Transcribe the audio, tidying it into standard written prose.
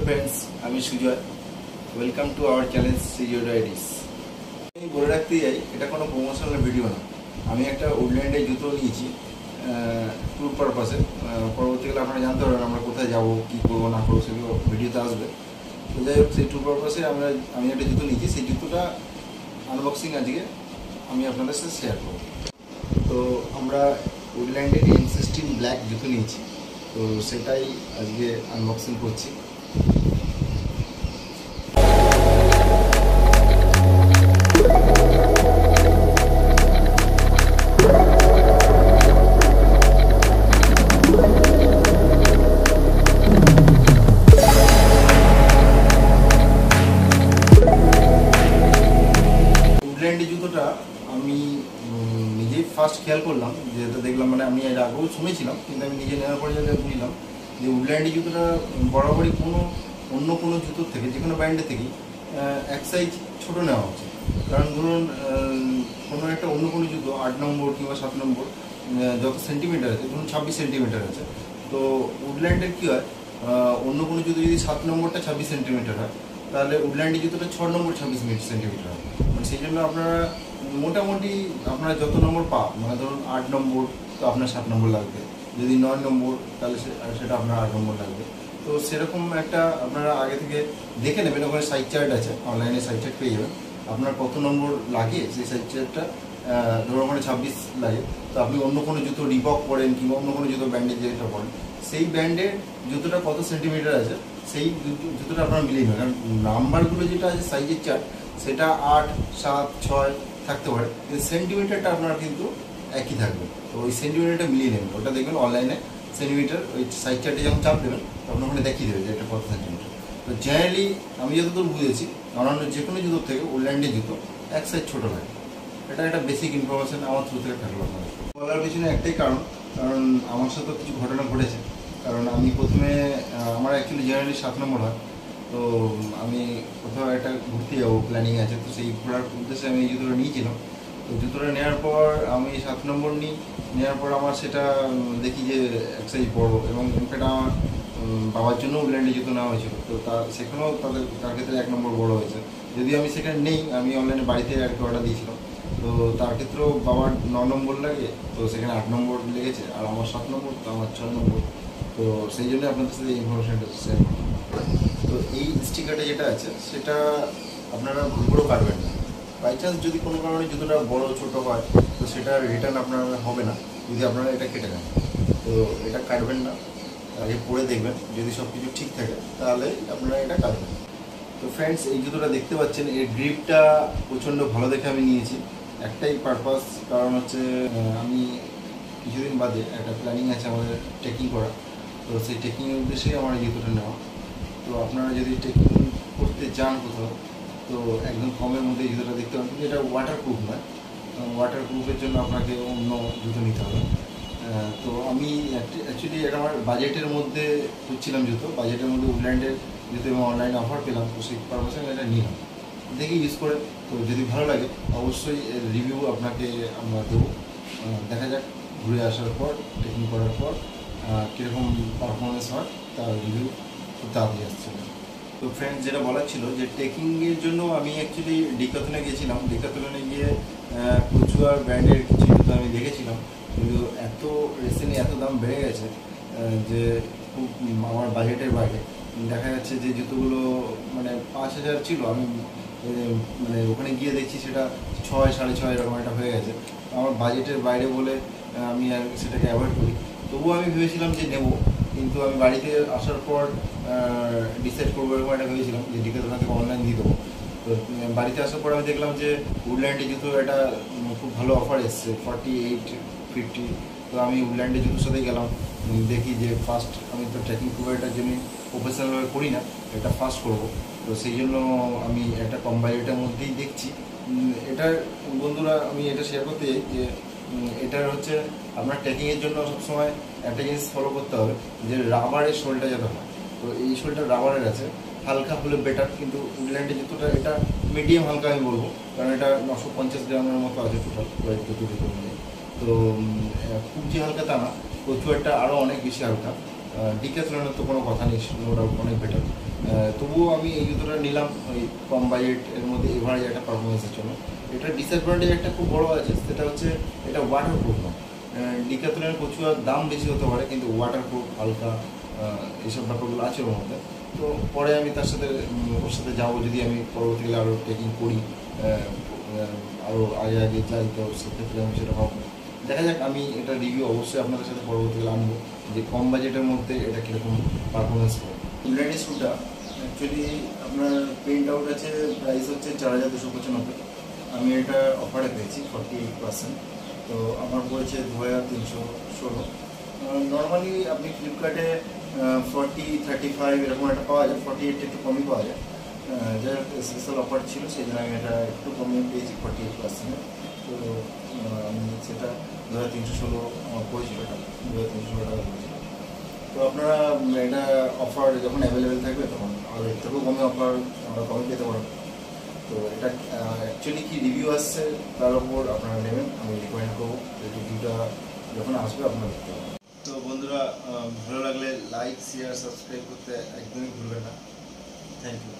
Friends আমি Sujoy welcome to our channel Sujoy diaries. আমি বলে রাখতে যাই এটা কোনো প্রমোশনাল ভিডিও না। আমি একটা উডল্যান্ডে জুতো নিয়েছি ট্যুর পারপাসে। পরবর্তীকালে আপনারা জানতে পারবেন আমরা কোথায় যাব, কী করবো না করবো সেগুলো ভিডিওতে আসবে। তো যাই হোক, সেই ট্যুর পারপাসে আমি একটা জুতো নিয়েছি। সেই জুতোটা আনবক্সিং আজকে আমি আপনাদের সাথে শেয়ার করব। তো আমরা উডল্যান্ডের M16 ব্ল্যাক জুতো নিয়েছি, তো সেটাই আজকে আনবক্সিং করছি। উডল্যান্ডের জুতোটা আমি নিজেই ফার্স্ট খেয়াল করলাম, যেটা দেখলাম মানে আমি এর আগেও শুনেছিলাম, কিন্তু আমি নিজে নেওয়ার পরে যেটা বুঝলাম যে উডল্যান্ডের জুতোটা বরাবরই অন্য কোনো জুতোর থেকে, যে কোনো ব্র্যান্ডের থেকেই এক সাইজ ছোটো নেওয়া উচিত। কারণ ধরুন কোনো একটা অন্য কোনো জুতো 8 নম্বর কিংবা 7 নম্বর যত সেন্টিমিটার আছে, ধরুন 26 সেন্টিমিটার আছে, তো উডল্যান্ডের কী হয়, অন্য কোনো জুতো যদি 7 নম্বরটা 26 সেন্টিমিটার হয়, তাহলে উডল্যান্ডের জুতোটা 6 নম্বর 26 সেন্টিমিটার হয়। মানে সেই জন্য আপনারা মোটামুটি আপনারা যত নম্বর মানে ধরুন 8 নম্বর, তো আপনার 7 নম্বর লাগবে। যদি 9 নম্বর, তাহলে সেটা আপনার 8 নম্বর লাগবে। তো সেরকম একটা আপনারা আগে থেকে দেখে নেবেন, ওখানে সাইজ চার্ট আছে, অনলাইনে সাইজ চার্ট পেয়ে যাবেন। আপনার কত নম্বর লাগে সেই সাইজ চার্টটা, ধরুন ওখানে 26 লাগে, তো আপনি অন্য কোনো জুতো রিবক পরেন কিংবা অন্য কোনো জুতো ব্র্যান্ডের যেটা পরেন, সেই ব্র্যান্ডের জুতোটা কত সেন্টিমিটার আছে সেই জুতোটা আপনারা মিলিয়ে নেবেন। কারণ নাম্বারগুলো যেটা আছে সাইজের চার্ট, সেটা 8, 7, 6 থাকতে পারে, কিন্তু সেন্টিমিটারটা আপনার কিন্তু একই থাকবে। তো ওই সেন্টিমিটারটা মিলিয়ে নেবেন, ওটা দেখবেন অনলাইনে সেন্টিমিটার ওই সাইজ চার্টে যখন চাপ দেবেন তখন ওখানে দেখিয়ে দেবে যে এটা কত সেন্টিমিটার। তো জেনারেলি আমি যতদূর বুঝেছি, অন্যান্য যে কোনো জুতোর থেকে উডল্যান্ডের জুতো এক সাইজ ছোটো লাগে। এটা একটা বেসিক ইনফরমেশন আমার থ্রু থেকে থাকলো আপনাদের বলার পিছনে একটাই কারণ আমার সাথে কিছু ঘটনা ঘটেছে। কারণ আমি প্রথমে আমার অ্যাকচুয়ালি জেনারেলি 7 নম্বর হয়, তো আমি কোথাও একটা ঘুরতে যাবো প্ল্যানিং আছে, তো সেই ঘোরার উদ্দেশ্যে আমি এই জুতোটা নিয়েছিলাম। তো জুতোটা নেওয়ার পর আমি 7 নম্বর নেওয়ার পর আমার সেটা দেখি যে এক সাইজ বড়, এবং ইনফ্যাক্ট আমার বাবার জন্য উডল্যান্ডের জুতো নেওয়া হয়েছিল, তো সেখানেও তার ক্ষেত্রে 1 নম্বর বড় হয়েছে। যদি আমি সেখানে নেই, আমি অনলাইনে বাড়িতে আর কি অর্ডার দিয়েছিলাম, তো তার ক্ষেত্রেও বাবার 9 নম্বর লাগে, তো সেখানে 8 নম্বর লেগেছে, আর আমার 7 নম্বর, তো আমার 6 নম্বর। তো সেই জন্য আপনাদের সাথে ইনফরমেশনটা শেয়ার করলাম। তো এই স্টিকারটা যেটা আছে সেটা আপনারা ভুল করেও কাটবেন না। বাই চান্স যদি কোনো কারণে জুতোটা বড় ছোটো হয়, তো সেটা রিটার্ন আপনার হবে না যদি আপনারা এটা কেটে নেন। তো এটা কাটবেন না, আগে পরে দেখবেন, যদি সব কিছু ঠিক থাকে তাহলে আপনারা এটা কাটবেন। তো ফ্রেন্ডস, এই জুতোটা দেখতে পাচ্ছেন, এর গ্রিপটা প্রচণ্ড ভালো দেখে আমি নিয়েছি। একটাই পারপাস, কারণ হচ্ছে আমি কিছুদিন বাদে একটা প্ল্যানিং আছে আমাদের ট্রেকিং করা, তো সেই ট্রেকিংয়ের উদ্দেশ্যেই আমার এই জুতোটা নেওয়া। তো আপনারা যদি ট্রেকিং করতে যান কোথাও, তো একদম কমের মধ্যে এই জুতোটা দেখতে পাবেন, কিন্তু এটা ওয়াটারপ্রুফ নয়। ওয়াটারপ্রুফের জন্য আপনাকে অন্য জুতো নিতে হবে। তো আমি অ্যাকচুয়ালি এটা আমার বাজেটের মধ্যে খুঁজছিলাম জুতো, বাজেটের মধ্যে উডল্যান্ডের জুতো এবং অনলাইনে অফার পেলাম, তো সেই পারপাসে আমি এটা নিলাম। দেখি ইউজ করে, তো যদি ভালো লাগে অবশ্যই এর রিভিউ আপনাকে আমরা দেবো। দেখা যাক ঘুরে আসার পর, ট্রেকিং করার পর কীরকম পারফরমেন্স হয় তার রিভিউ খুব তাড়াতাড়ি আসছে। তো ফ্রেন্ডস, যেটা বলার ছিল যে ট্রেকিংয়ের জন্য আমি অ্যাকচুয়ালি ডিকাথলনে গিয়েছিলাম। ডিকাথলনে গিয়ে প্রচুর ব্র্যান্ডের কিছু জুতো আমি দেখেছিলাম, কিন্তু রিসেন্টলি এত দাম বেড়ে গেছে যে খুব আমার বাজেটের বাইরে। দেখা যাচ্ছে যে জুতোগুলো মানে 5,000 ছিল, আমি মানে ওখানে গিয়ে দেখছি সেটা 6, 6.5 এরকম একটা হয়ে গেছে। আমার বাজেটের বাইরে বলে আমি আর সেটাকে অ্যাভয়েড করি। তবুও আমি ভেবেছিলাম যে নেব, কিন্তু আমি বাড়িতে আসার পর ডিসাইড করবো এরকম একটা ভেবেছিলাম যে ডিকাথলন থেকে অনলাইন দিয়ে দেবো। তো বাড়িতে আসার পর আমি দেখলাম যে উডল্যান্ডের জুতো একটা খুব ভালো অফার এসছে, 48-50। তো আমি উডল্যান্ডের জুতোর সাথেই গেলাম। দেখি যে ফার্স্ট, আমি তো ট্রেকিং খুব এটার জন্য প্রফেশনালভাবে করি না, এটা ফার্স্ট করবো, তো সেই জন্য আমি একটা কম বাজেটের মধ্যেই দেখছি। এটার বন্ধুরা আমি এটা শেয়ার করতে চাই যে এটার হচ্ছে আপনার ট্রেকিংয়ের জন্য সবসময় একটা জিনিস ফলো করতে হবে, যে রাবারের শোলটা যাতে হয়। তো এই শোলটা রাবারের আছে, হালকা হলে বেটার, কিন্তু উডল্যান্ডের জুতোটা এটা মিডিয়াম হালকা আমি বলবো, কারণ এটা 950 গ্রামের মতো আছে টোটাল ওয়েট জুতো মিলিয়ে। তো খুব যে হালকা তা না, কচুয়ারটা আরও অনেক বেশি হালকা। ডিক্যাথলনের তো কোনো কথা নেই, নো ডাউট অনেক বেটার। তবুও আমি এই জুতোটা নিলাম ওই কম বাজেট এর মধ্যে এভারেজ একটা পারফরমেন্সের জন্য। এটার ডিসঅ্যাডভান্টেজ একটা খুব বড় আছে, সেটা হচ্ছে এটা ওয়াটারপ্রুফ না। ডিক্যাথলনের প্রচুর দাম বেশি হতে পারে, কিন্তু ওয়াটারপ্রুফ হালকা এইসব ব্যাপারগুলো আছে ওর মধ্যে। তো পরে আমি তার সাথে ওর সাথে যাবো, যদি আমি পরবর্তীকালে আরও ট্রেকিং করি, আরও আগে আগে যাই, তো সেক্ষেত্রে আমি সেটা ভাববো। দেখা যাক, আমি এটা রিভিউ অবশ্যই আপনাদের সাথে পরবর্তীকালে আনবো যে কম বাজেটের মধ্যে এটা কীরকম পারফরমেন্স করে। ইউনাইটেড শুটা অ্যাকচুয়ালি আপনার প্রিন্ট আউট আছে, প্রাইস হচ্ছে 4295। আমি এটা অফারে পেয়েছি 48%। তো আমার পড়েছে 2316। নর্মালি আপনি ফ্লিপকার্টে 40-35 এরকম একটা পাওয়া যায়, 48 একটু কমই পাওয়া যায়। যাই হোক স্পেশাল অফার ছিল, সেই জন্য আমি এটা একটু কমে পেয়েছি 48%। তো আমি সেটা 2316 আমার পড়েছিল, এটা 2316 টাকা পড়েছিল। তো আপনারা এটা অফার যখন অ্যাভেলেবেল থাকবে তখন আর এর থেকেও কমে অফার আমরা কমে পেতে পারবো। তো এটা অ্যাকচুয়ালি কী রিভিউ আসছে তার উপর আপনারা নেবেন, আমি রিকমেন্ড করবো যে রিভিউটা যখন আসবে আপনারা দেখতে পাবেন। তো বন্ধুরা, ভালো লাগলে লাইক, শেয়ার, সাবস্ক্রাইব করতে একদমই ভুলবেন না। Thank you.